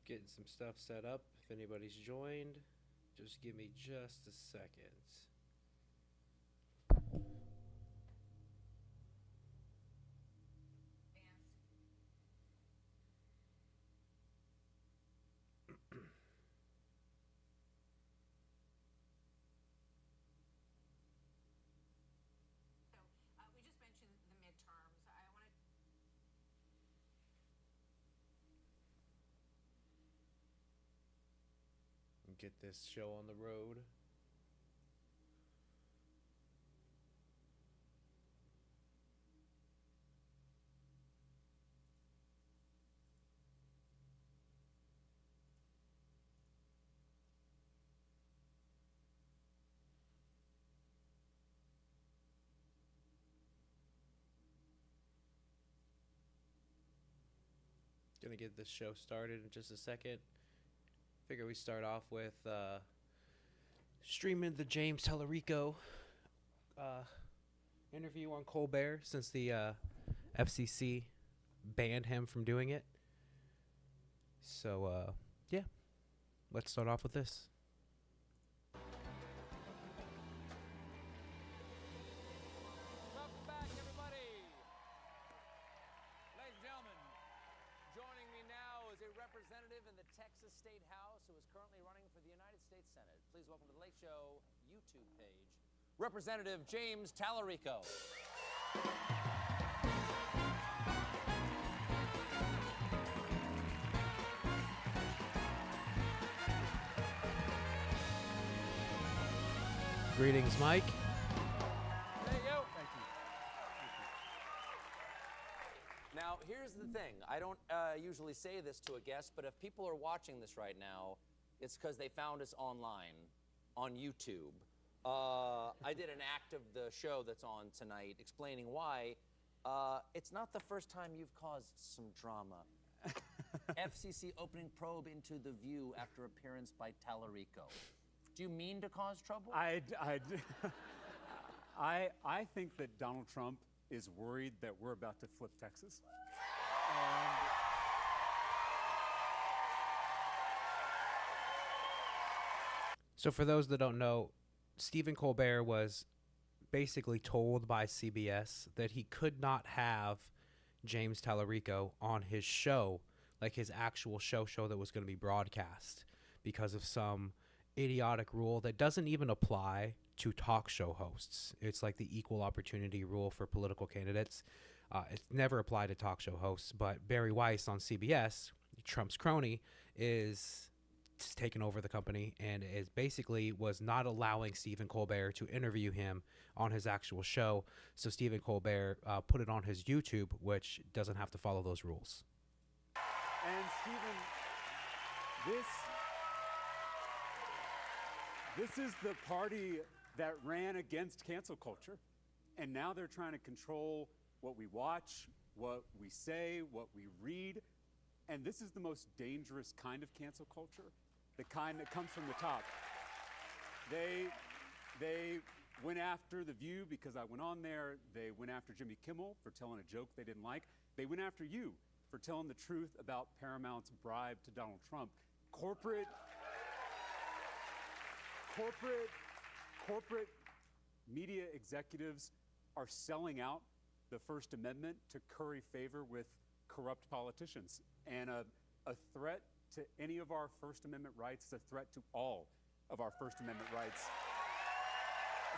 Getting some stuff set up. If anybody's joined, just give me just a second. We just mentioned the midterms. I want And get this show on the road. Gonna get this show started in just a second. Figure we start off with streaming the James Tallarico interview on Colbert since the FCC banned him from doing it. So, yeah, let's start off with this. Welcome back, everybody. Ladies and gentlemen, joining me now is a representative in the Texas State House who is currently running for the United States Senate. Please welcome to the Late Show YouTube page, Representative James Tallarico. Greetings, Mike. There you go. Thank you. Now, here's the thing. I don't usually say this to a guest, but if people are watching this right now, it's because they found us online on YouTube. I did an act of the show that's on tonight explaining why. It's not the first time you've caused some drama. FCC opening probe into The View after appearance by Tallarico. Do you mean to cause trouble? I think that Donald Trump is worried that we're about to flip Texas. So, for those that don't know, Stephen Colbert was basically told by CBS that he could not have James Tallarico on his show, like his actual show that was going to be broadcast, because of some idiotic rule that doesn't even apply to talk show hosts. It's like the equal opportunity rule for political candidates. It's never applied to talk show hosts, but Barry Weiss on CBS, Trump's crony, is taken over the company and is basically was not allowing Stephen Colbert to interview him on his actual show. So Stephen Colbert put it on his YouTube, which doesn't have to follow those rules. And Stephen, this is the party that ran against cancel culture, and now they're trying to control what we watch, what we say, what we read, and this is the most dangerous kind of cancel culture, the kind that comes from the top. They went after The View because I went on there. They went after Jimmy Kimmel for telling a joke they didn't like. They went after you for telling the truth about Paramount's bribe to Donald Trump. Corporate media executives are selling out the First Amendment to curry favor with corrupt politicians. And a threat to any of our First Amendment rights is a threat to all of our First Amendment rights.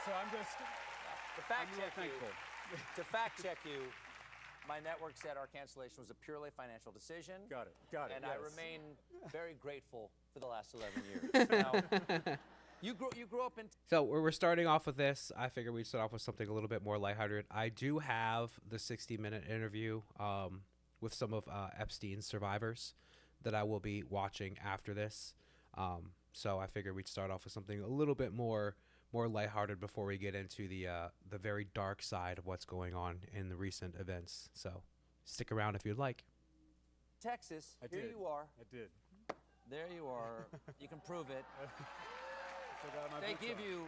So I'm just, To fact I'm real check you, thankful. to fact check you, my network said our cancellation was a purely financial decision. Got it, And yes. I remain very grateful for the last 11 years. Now, you grew up in So we're starting off with this. I figured we'd start off with something a little bit more lighthearted. I do have the 60-minute interview with some of Epstein's survivors that I will be watching after this. So I figured we'd start off with something a little bit more lighthearted before we get into the very dark side of what's going on in the recent events. So stick around if you'd like. Texas. I Here did. you are. I did. There you are. You can prove it. Forgot my They boots give on. you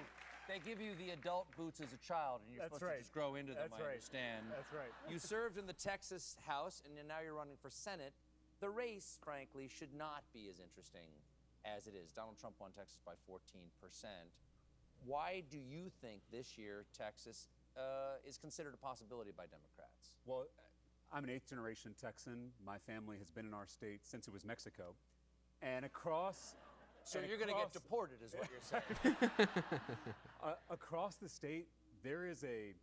They give you the adult boots as a child, and you're That's supposed right. to just grow into them, That's I right. understand. That's right. You served in the Texas House, and now you're running for Senate. the race, frankly, should not be as interesting as it is. Donald Trump won Texas by 14%. Why do you think this year Texas is considered a possibility by Democrats? Well, I'm an 8th-generation Texan. My family has been in our state since it was Mexico. And across... So and you're going to get across- deported, is what you're saying. Across the state, there is a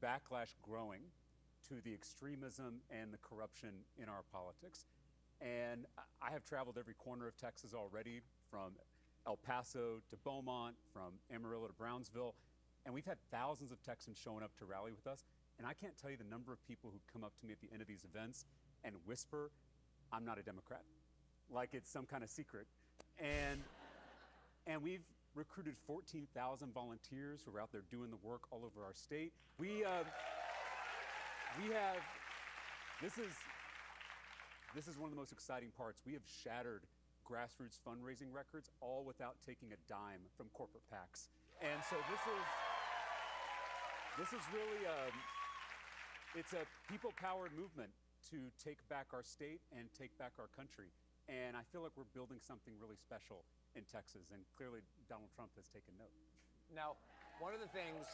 backlash growing to the extremism and the corruption in our politics. And I have traveled every corner of Texas already, from El Paso to Beaumont, from Amarillo to Brownsville, and we've had thousands of Texans showing up to rally with us. And I can't tell you the number of people who come up to me at the end of these events and whisper, "I'm not a Democrat," like it's some kind of secret. And we've recruited 14,000 volunteers who are out there doing the work all over our state. We have, this is one of the most exciting parts. We have shattered grassroots fundraising records, all without taking a dime from corporate PACs. And so this is really it's a people-powered movement to take back our state and take back our country. And I feel like we're building something really special in Texas, and clearly Donald Trump has taken note. Now, one of the things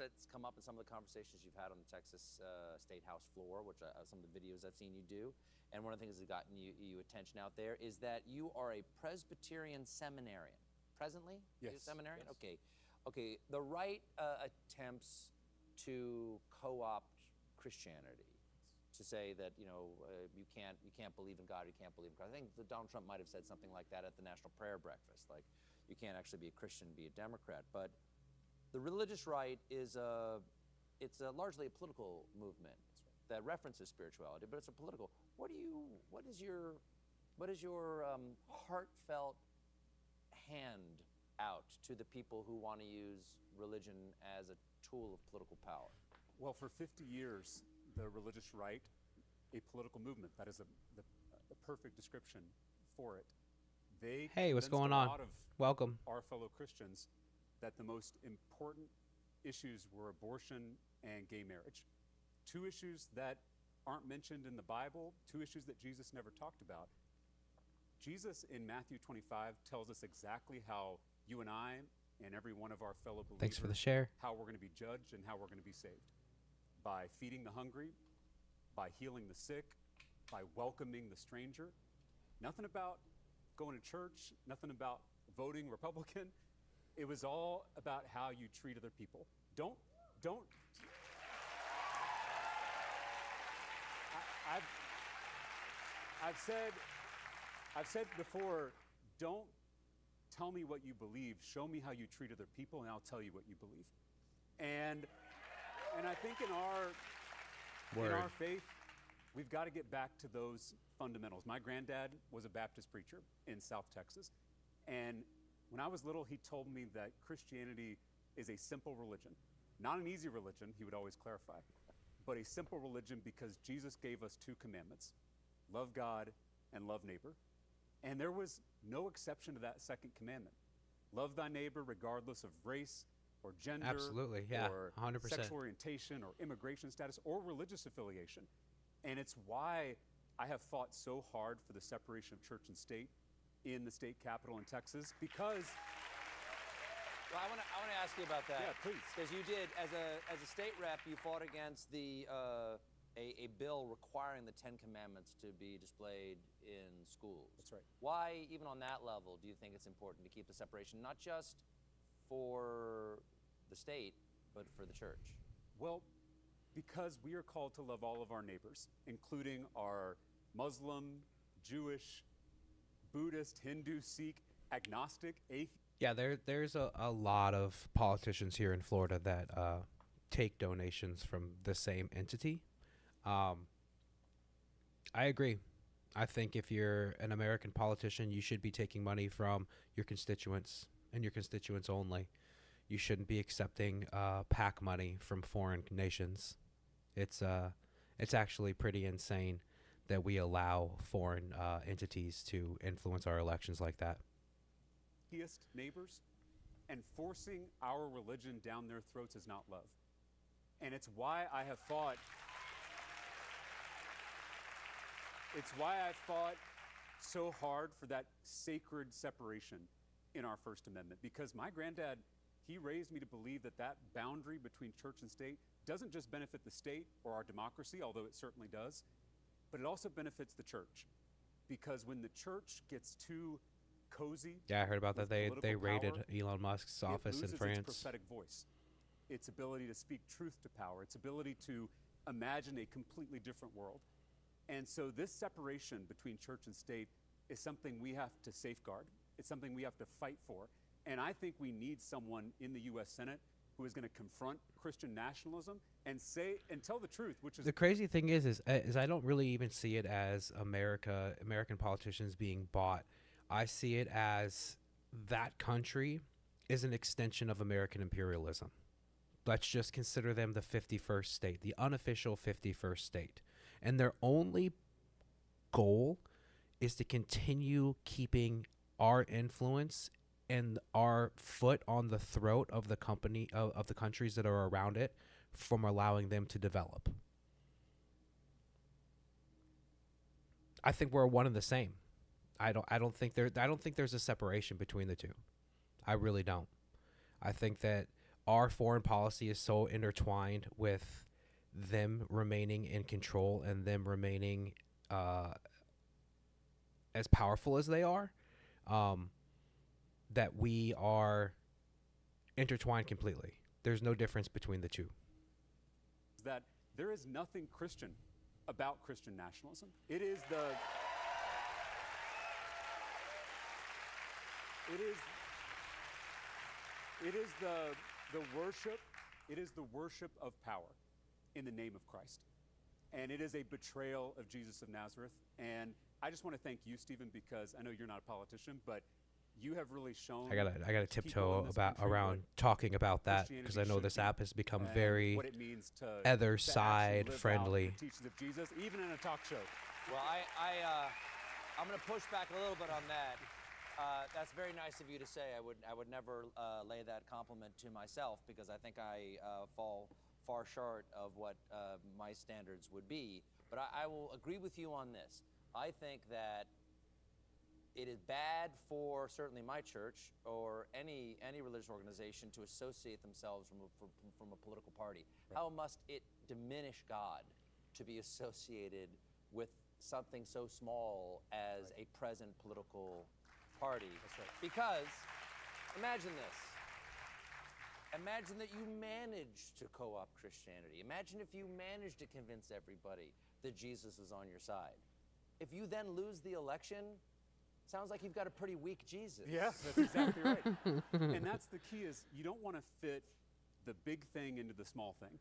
that's come up in some of the conversations you've had on the Texas State House floor, which some of the videos I've seen you do, and one of the things that's gotten you attention out there, is that you are a Presbyterian seminarian. Presently? Yes. You're a seminarian? Yes. Okay. The right attempts to co-opt Christianity, to say that you can't believe in God, you can't believe in God. I think that Donald Trump might have said something like that at the National Prayer Breakfast, like you can't actually be a Christian and be a Democrat. But the religious right is largely a political movement that references spirituality, but it's a political. What is your heartfelt hand out to the people who want to use religion as a tool of political power? Well, for 50 years, the religious right, a political movement, that is the perfect description for it. They Hey, what's convinced going a on? lot of Welcome. our fellow Christians that the most important issues were abortion and gay marriage. Two issues that aren't mentioned in the Bible, two issues that Jesus never talked about. Jesus in Matthew 25 tells us exactly how you and I and every one of our fellow believers, Thanks for the share. how we're going to be judged and how we're going to be saved. By feeding the hungry, by healing the sick, by welcoming the stranger. Nothing about going to church, nothing about voting Republican. It was all about how you treat other people. I've said before, don't tell me what you believe, show me how you treat other people, and I'll tell you what you believe. And I think in our faith, we've got to get back to those fundamentals. My granddad was a Baptist preacher in South Texas, and when I was little, he told me that Christianity is a simple religion. Not an easy religion, he would always clarify, but a simple religion because Jesus gave us two commandments: love God and love neighbor. And there was no exception to that second commandment. Love thy neighbor regardless of race or gender, Absolutely, yeah, or 100%. sexual orientation or immigration status or religious affiliation. And it's why I have fought so hard for the separation of church and state in the state capitol in Texas, because Well, I want to ask you about that. Yeah, please. Because you did, as a state rep, you fought against a bill requiring the Ten Commandments to be displayed in schools. That's right. Why, even on that level, do you think it's important to keep the separation, not just for the state, but for the church? Well, because we are called to love all of our neighbors, including our Muslim, Jewish, Buddhist, Hindu, Sikh, agnostic, atheist. Yeah, there's a lot of politicians here in Florida that take donations from the same entity. I agree. I think if you're an American politician, you should be taking money from your constituents and your constituents only. You shouldn't be accepting PAC money from foreign nations. It's actually pretty insane that we allow foreign entities to influence our elections like that. Neighbors, and forcing our religion down their throats is not love. And it's why I have fought. It's why I fought so hard for that sacred separation in our First Amendment, because my granddad, he raised me to believe that that boundary between church and state doesn't just benefit the state or our democracy, although it certainly does, but it also benefits the church. Because when the church gets too cozy, Yeah, I heard about that. with They political raided power, Elon Musk's it office in loses France. its prophetic voice, its ability to speak truth to power, its ability to imagine a completely different world. And so this separation between church and state is something we have to safeguard. It's something we have to fight for. And I think we need someone in the U.S. Senate who is going to confront Christian nationalism and say and tell the truth, which is The crazy thing is I don't really even see it as American politicians being bought. I see it as that country is an extension of American imperialism. Let's just consider them the 51st state, the unofficial 51st state. And their only goal is to continue keeping our influence and our foot on the throat of the of the countries that are around it from allowing them to develop. I think we're one and the same. I don't think there's a separation between the two. I really don't. I think that our foreign policy is so intertwined with them remaining in control and them remaining as powerful as they are, that we are intertwined completely. There's no difference between the two. that there is nothing Christian about Christian nationalism. It is the worship. It is the worship of power in the name of Christ. And it is a betrayal of Jesus of Nazareth. And I just want to thank you, Stephen, because I know you're not a politician, but you have really shown. I gotta people in tiptoe this about country around what talking about that Christianity because I know should this be app has become and very what it means to other actually side live out friendly. the teachings of Jesus, even in a talk show. Well, I'm going to push back a little bit on that. That's very nice of you to say. I would never lay that compliment to myself because I think I fall far short of what my standards would be. But I will agree with you on this. I think that it is bad for certainly my church or any religious organization to associate themselves from a political party. Right. How must it diminish God to be associated with something so small as a present political party? That's right. Because imagine this. Imagine that you managed to co-opt Christianity. Imagine if you managed to convince everybody that Jesus was on your side. If you then lose the election, sounds like you've got a pretty weak Jesus. Yeah, that's exactly right. And that's the key is you don't want to fit the big thing into the small thing.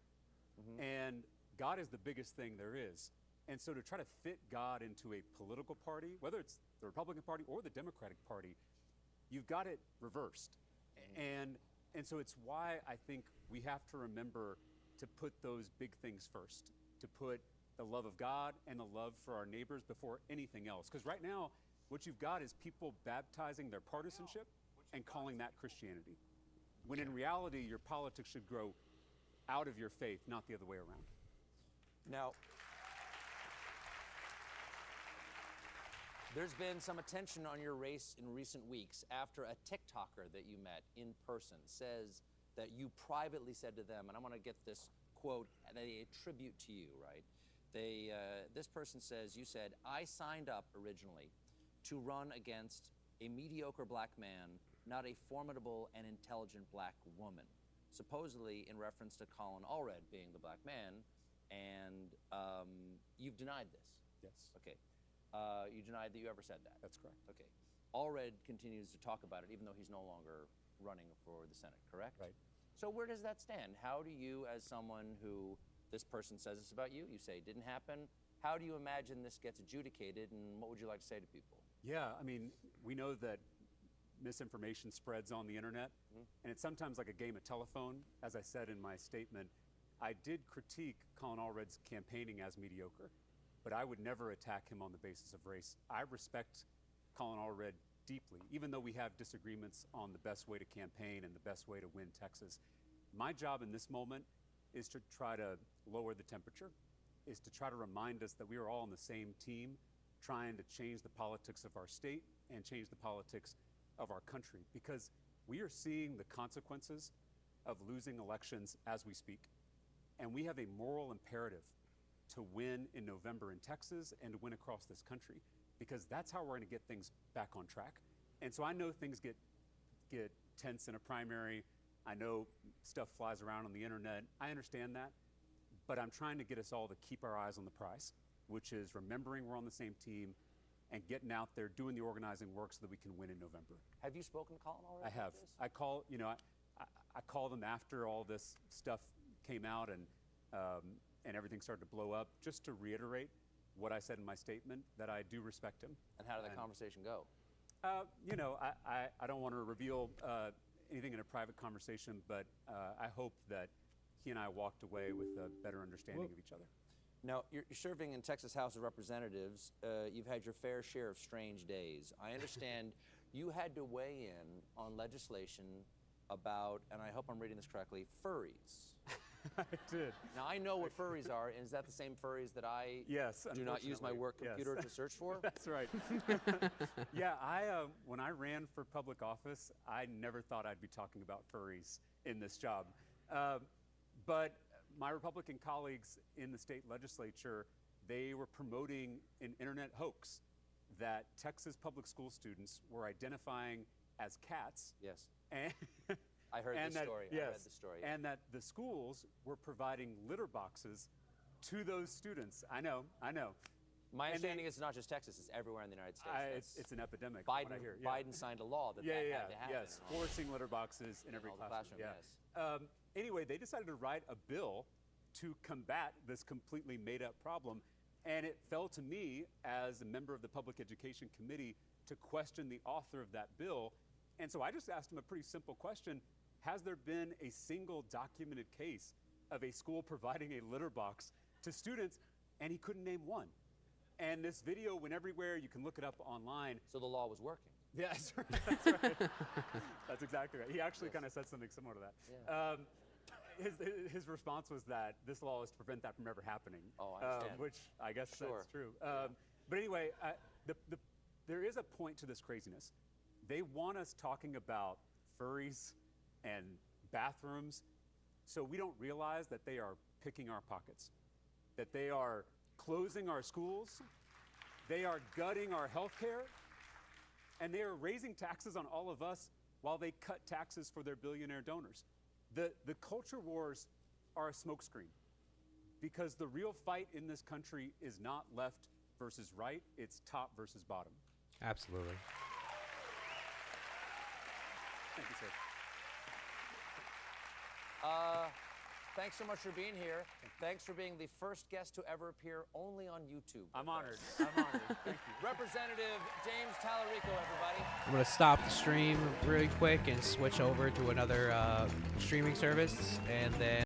Mm-hmm. And God is the biggest thing there is. And so to try to fit God into a political party, whether it's the Republican Party or the Democratic Party, you've got it reversed. Mm-hmm. And so it's why I think we have to remember to put those big things first, to put the love of God and the love for our neighbors before anything else. Because right now, what you've got is people baptizing their partisanship and calling that Christianity. When in reality, your politics should grow out of your faith, not the other way around. Now, there's been some attention on your race in recent weeks after a TikToker that you met in person says that you privately said to them, and I want to get this quote, they attribute to you, right? This person says, you said, I signed up originally to run against a mediocre black man, not a formidable and intelligent black woman, supposedly in reference to Colin Allred being the black man, and you've denied this. Yes. Okay. You denied that you ever said that. That's correct. Okay. Allred continues to talk about it, even though he's no longer running for the Senate, correct? Right. So where does that stand? How do you, as someone who this person says this about you, you say it didn't happen, how do you imagine this gets adjudicated, and what would you like to say to people? Yeah, I mean, we know that misinformation spreads on the internet, and it's sometimes like a game of telephone. As I said in my statement, I did critique Colin Allred's campaigning as mediocre, but I would never attack him on the basis of race. I respect Colin Allred deeply, even though we have disagreements on the best way to campaign and the best way to win Texas. My job in this moment is to try to lower the temperature, is to try to remind us that we are all on the same team trying to change the politics of our state and change the politics of our country, because we are seeing the consequences of losing elections as we speak. And we have a moral imperative to win in November in Texas and to win across this country, because that's how we're going to get things back on track. And so I know things get tense in a primary. I know stuff flies around on the internet. I understand that. But I'm trying to get us all to keep our eyes on the prize, which is remembering we're on the same team and getting out there, doing the organizing work so that we can win in November. Have you spoken to Colin already? I have. about this? I call, you know, I called them after all this stuff came out and everything started to blow up, just to reiterate what I said in my statement, that I do respect him. And how did the conversation go? You know, I don't want to reveal anything in a private conversation, but I hope that he and I walked away with a better understanding of each other. Now, you're serving in Texas House of Representatives. You've had your fair share of strange days. I understand you had to weigh in on legislation about, and I hope I'm reading this correctly, furries. I did. Now, I know what furries are. Is that the same furries that I Yes, do not use my unfortunately, work yes. computer to search for? That's right. Yeah, when I ran for public office, I never thought I'd be talking about furries in this job. But my Republican colleagues in the state legislature, they were promoting an internet hoax that Texas public school students were identifying as cats. Yes. And I heard and this that, story. Yes, I read the story. and that the schools were providing litter boxes to those students. I know. My and they- understanding is it's not just Texas, it's everywhere in the United States. It's an epidemic. from Biden, what I hear. Yeah. Biden signed a law that Yeah, that yeah, had to happen. yes, in all- forcing litter boxes in every all the classroom. classroom, Yeah. Anyway, they decided to write a bill to combat this completely made-up problem, and it fell to me as a member of the Public Education Committee to question the author of that bill. And so I just asked him a pretty simple question: has there been a single documented case of a school providing a litter box to students? And he couldn't name one. And this video went everywhere. You can look it up online. So the law was working. Yeah, that's right. That's right. That's exactly right. He actually kind of said something similar to that. Yeah. His response was that this law is to prevent that from ever happening. Oh, I understand. Which I guess Sure. that's true. But anyway, there is a point to this craziness. They want us talking about furries and bathrooms, so we don't realize that they are picking our pockets, that they are closing our schools, they are gutting our health care, and they are raising taxes on all of us while they cut taxes for their billionaire donors. The culture wars are a smokescreen, because the real fight in this country is not left versus right, it's top versus bottom. Absolutely. Thank you, sir. Thanks so much for being here. Thanks for being the first guest to ever appear only on YouTube. I'm with honored. us. I'm honored. Thank you. Representative James Tallarico, everybody. I'm going to stop the stream really quick and switch over to another streaming service, and then